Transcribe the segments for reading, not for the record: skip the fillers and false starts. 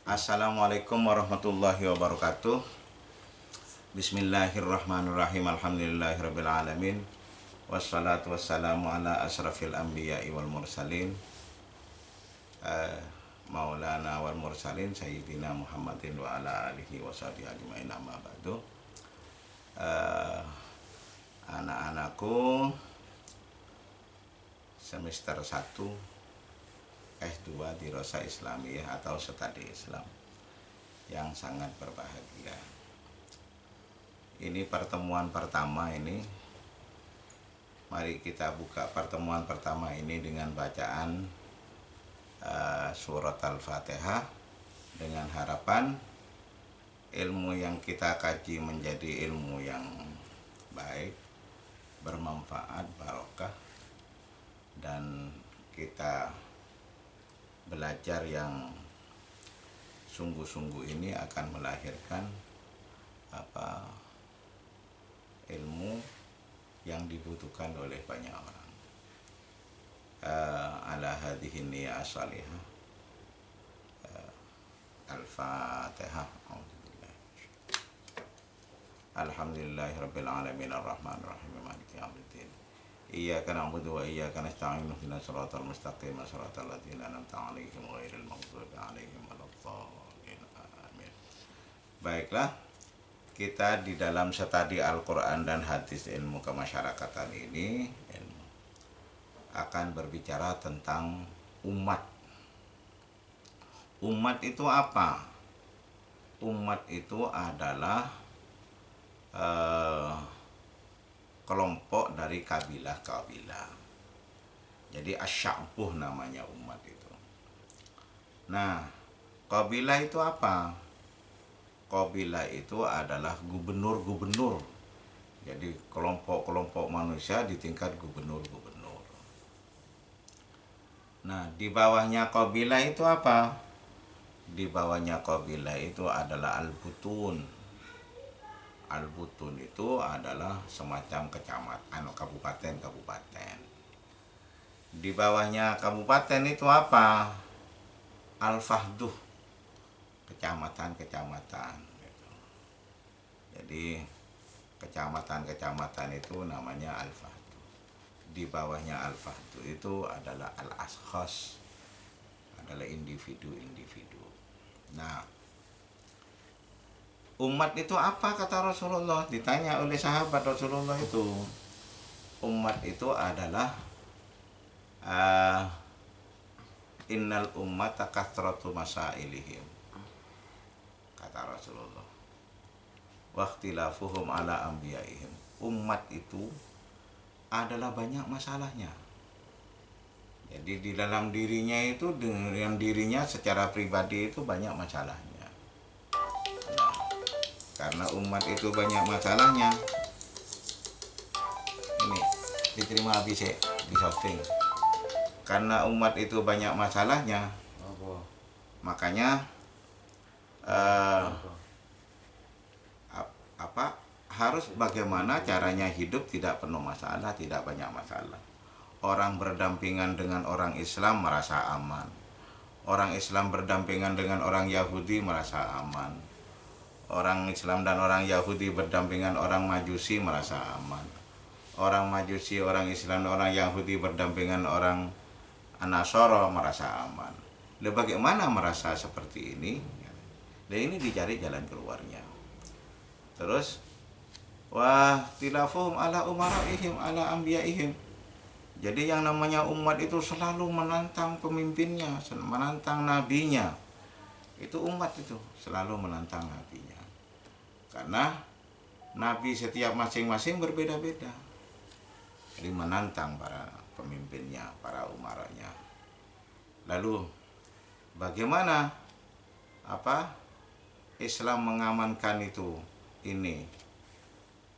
Assalamualaikum warahmatullahi wabarakatuh. Bismillahirrahmanirrahim. Alhamdulillahirabbil alamin. Wassalatu wassalamu ala asrafil anbiya'i wal mursalin. Maulana wal mursalin sayyidina Muhammadin wa ala alihi wa sahbihi ajmain, amma ba'du. Anak-anakku semester 1 S2 di Rosa Islamiyah atau Studi Islam yang sangat berbahagia. Ini pertemuan pertama ini. Mari kita buka pertemuan pertama ini dengan bacaan surat Al-Fatihah, dengan harapan ilmu yang kita kaji menjadi ilmu yang baik, bermanfaat, barokah, dan kita belajar yang sungguh-sungguh ini akan melahirkan ilmu yang dibutuhkan oleh banyak orang. Ala hadhihi niyyah as-salihah. Al-Fatihah. Alhamdulillahirabbil alamin arrahmanir rahim maliki yaumiddin. Iyyaka na'budu wa iyyaka nasta'in ihdinas siratal mustaqim siratal ladzina an'amta 'alaihim ghairil maghdubi 'alaihim waladdallin. Amin. Baiklah, kita di dalam studi Al-Qur'an dan hadis ilmu kemasyarakatan ini akan berbicara tentang umat. Umat itu apa? Umat itu adalah kelompok dari kabilah-kabilah. Jadi asy'abuh namanya umat itu. Nah, kabilah itu apa? Kabilah itu adalah gubernur-gubernur. Jadi kelompok-kelompok manusia di tingkat gubernur-gubernur. Nah, di bawahnya kabilah itu apa? Di bawahnya kabilah itu adalah al-butun. Al-butun itu adalah semacam kecamatan, kabupaten-kabupaten. Di bawahnya kabupaten itu apa? Al-fahduh, kecamatan-kecamatan gitu. Jadi kecamatan-kecamatan itu namanya al-fahduh. Di bawahnya al-fahduh itu adalah al-ashkhas, adalah individu-individu. Nah, umat itu apa kata Rasulullah? Ditanya oleh sahabat Rasulullah itu. Umat itu adalah innal ummata kathratu masailihim, kata Rasulullah. Waqtilafuhum ala anbiya'ihim. Umat itu adalah banyak masalahnya. Jadi di dalam dirinya itu, dengan dirinya secara pribadi itu banyak masalahnya. Karena umat itu banyak masalahnya. Ini diterima habis ya, di shooting. Karena umat itu banyak masalahnya, makanya harus bagaimana caranya hidup tidak penuh masalah, tidak banyak masalah. Orang berdampingan dengan orang Islam merasa aman. Orang Islam berdampingan dengan orang Yahudi merasa aman. Orang Islam dan orang Yahudi berdampingan orang Majusi merasa aman. Orang Majusi, orang Islam, dan orang Yahudi berdampingan orang Nasara merasa aman. Lalu bagaimana merasa seperti ini? Dan ini dicari jalan keluarnya. Terus, wah tilafuhum ala umaraihim ala anbiya'ihim. Jadi yang namanya umat itu selalu menantang pemimpinnya, menantang nabinya. Itu umat itu selalu menantang nabinya. Karena nabi setiap masing-masing berbeda-beda. Jadi menantang para pemimpinnya, para umaranya. Lalu bagaimana Islam mengamankan itu? Ini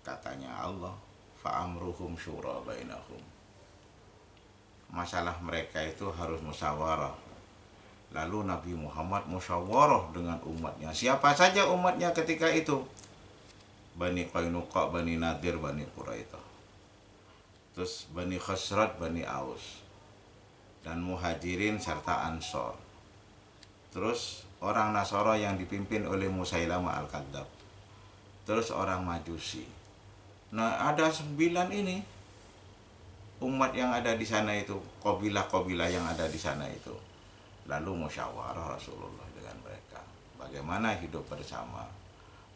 katanya Allah, fa'amruhum syura bainahum. Masalah mereka itu harus musyawarah. Lalu Nabi Muhammad musyawarah dengan umatnya. Siapa saja umatnya ketika itu? Bani Qainuqa, Bani Nadir, Bani Quraidah. Terus Bani Khazraj, Bani Aus. Dan Muhajirin serta Ansor. terus orang Nasara yang dipimpin oleh Musailamah Al-Kadzab, terus orang Majusi. Nah, ada 9 ini umat yang ada di sana itu, kabilah-kabilah yang ada di sana itu. Lalu musyawarah Rasulullah dengan mereka, bagaimana hidup bersama,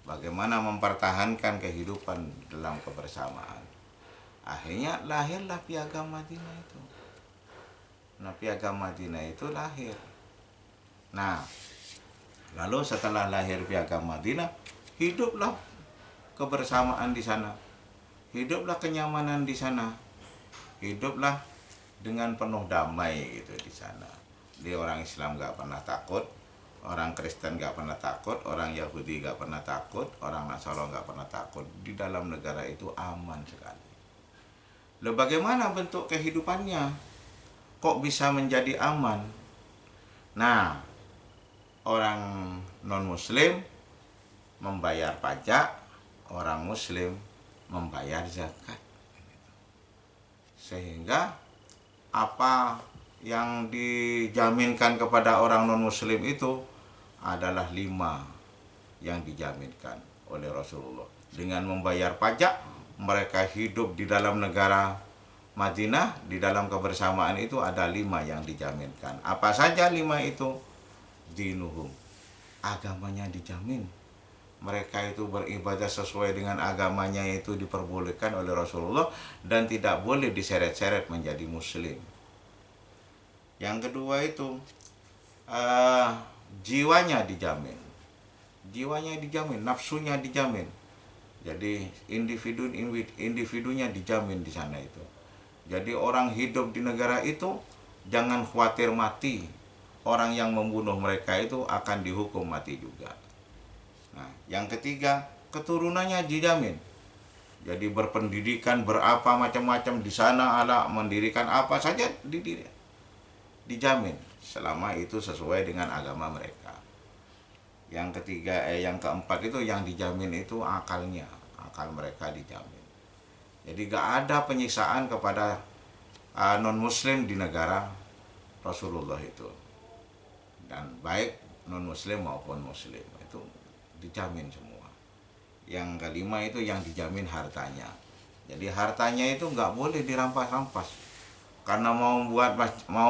bagaimana mempertahankan kehidupan dalam kebersamaan. Akhirnya lahirlah Piagam Madinah itu. Nah, Piagam Madinah itu lahir. Nah, lalu setelah lahir Piagam Madinah, hiduplah kebersamaan di sana. Hiduplah kenyamanan di sana. Hiduplah dengan penuh damai gitu di sana. Di orang Islam gak pernah takut, orang Kristen gak pernah takut, orang Yahudi gak pernah takut, orang Nasara gak pernah takut. Di dalam negara itu aman sekali. Lalu bagaimana bentuk kehidupannya? Kok bisa menjadi aman? Nah, orang non-muslim membayar pajak, orang muslim membayar zakat. Sehingga apa yang dijaminkan kepada orang non-muslim itu adalah 5 yang dijaminkan oleh Rasulullah. Dengan membayar pajak, mereka hidup di dalam negara Madinah, di dalam kebersamaan itu ada 5 yang dijaminkan. Apa saja 5 itu? Dinuhum, agamanya dijamin. Mereka itu beribadah sesuai dengan agamanya, itu diperbolehkan oleh Rasulullah dan tidak boleh diseret-seret menjadi muslim. Yang kedua itu jiwanya dijamin. Jiwanya dijamin, nafsunya dijamin. Jadi individunya dijamin di sana itu. Jadi orang hidup di negara itu jangan khawatir mati. Orang yang membunuh mereka itu akan dihukum mati juga. Nah, yang ketiga, keturunannya dijamin. Jadi berpendidikan, berapa macam-macam di sana, ada mendirikan apa saja dijamin selama itu sesuai dengan agama mereka. Yang ketiga, yang keempat itu yang dijamin itu akalnya, akal mereka dijamin. Jadi gak ada penyiksaan kepada non-muslim di negara Rasulullah itu. Dan baik non-muslim maupun muslim itu dijamin semua. Yang kelima itu yang dijamin hartanya. Jadi hartanya itu nggak boleh dirampas-rampas. Karena mau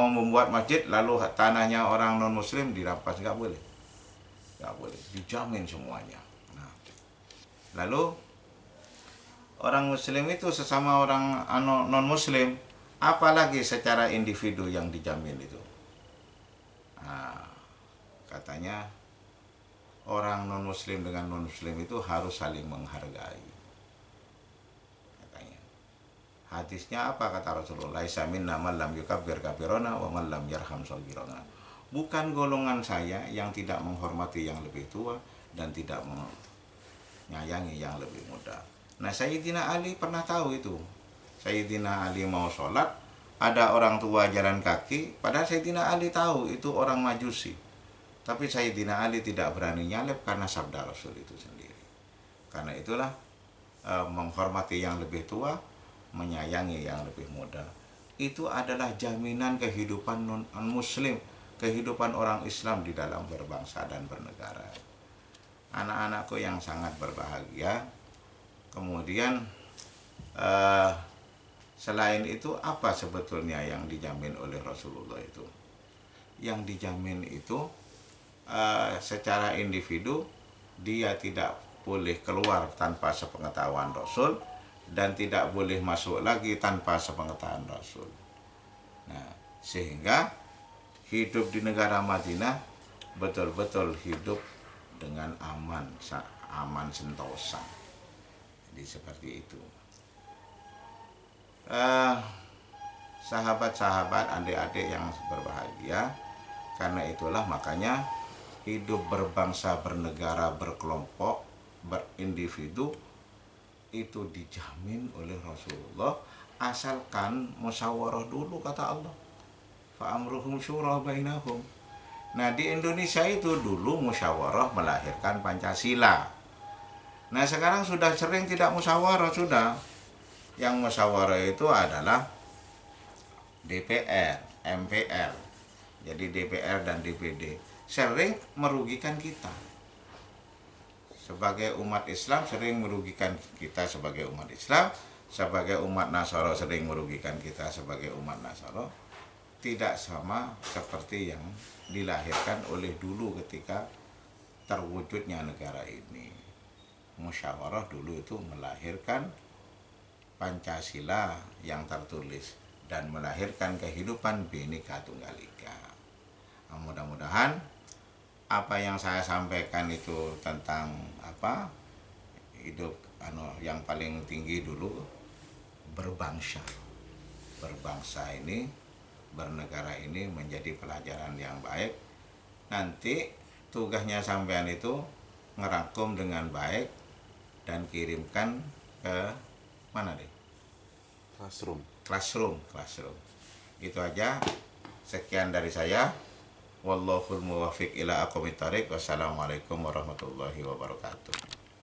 membuat masjid lalu tanahnya orang non muslim dirampas, nggak boleh. Nggak boleh, dijamin semuanya. Nah, lalu orang muslim itu sesama orang non muslim, apalagi secara individu yang dijamin itu. Nah, katanya orang non-muslim dengan non-muslim itu harus saling menghargai. Katanya. Hadisnya apa kata Rasulullah? Laisa minna man lam yukabbir kabirona wa man lam yarham shaghirona. Bukan golongan saya yang tidak menghormati yang lebih tua dan tidak menyayangi yang lebih muda. Nah, Sayyidina Ali pernah tahu itu. Sayyidina Ali mau sholat, ada orang tua jalan kaki, padahal Sayyidina Ali tahu itu orang Majusi. Tapi Sayyidina Ali tidak berani nyalip karena sabda Rasul itu sendiri. Karena itulah menghormati yang lebih tua, menyayangi yang lebih muda. Itu adalah jaminan kehidupan non-muslim, kehidupan orang Islam di dalam berbangsa dan bernegara. Anak-anakku yang sangat berbahagia. Kemudian selain itu apa sebetulnya yang dijamin oleh Rasulullah itu? Yang dijamin itu secara individu dia tidak boleh keluar tanpa sepengetahuan Rasul dan tidak boleh masuk lagi tanpa sepengetahuan Rasul. Nah, sehingga hidup di negara Madinah betul-betul hidup dengan aman sentosa. Jadi seperti itu. Sahabat-sahabat, adik-adik yang berbahagia, karena itulah makanya hidup berbangsa, bernegara, berkelompok, berindividu itu dijamin oleh Rasulullah asalkan musyawarah dulu, kata Allah. Fa amruhum syura bainahum. Nah, di Indonesia itu dulu musyawarah melahirkan Pancasila. Nah, sekarang sudah sering tidak musyawarah sudah. Yang musyawarah itu adalah DPR, MPR. Jadi DPR dan DPD. sering merugikan kita. Sebagai umat Islam sering merugikan kita sebagai umat Islam, sebagai umat Nasara sering merugikan kita sebagai umat Nasara. Tidak sama seperti yang dilahirkan oleh dulu ketika terwujudnya negara ini. Musyawarah dulu itu melahirkan Pancasila yang tertulis dan melahirkan kehidupan Bhinneka Tunggal Ika. Nah, mudah-mudahan apa yang saya sampaikan itu tentang hidup yang paling tinggi dulu, berbangsa ini, bernegara ini menjadi pelajaran yang baik. Nanti tugasnya sampean itu ngerangkum dengan baik dan kirimkan ke mana deh? Classroom. Gitu aja. Sekian dari saya. Wallahul muwaffiq ila aqwamit thoriq. Wassalamualaikum warahmatullahi wabarakatuh.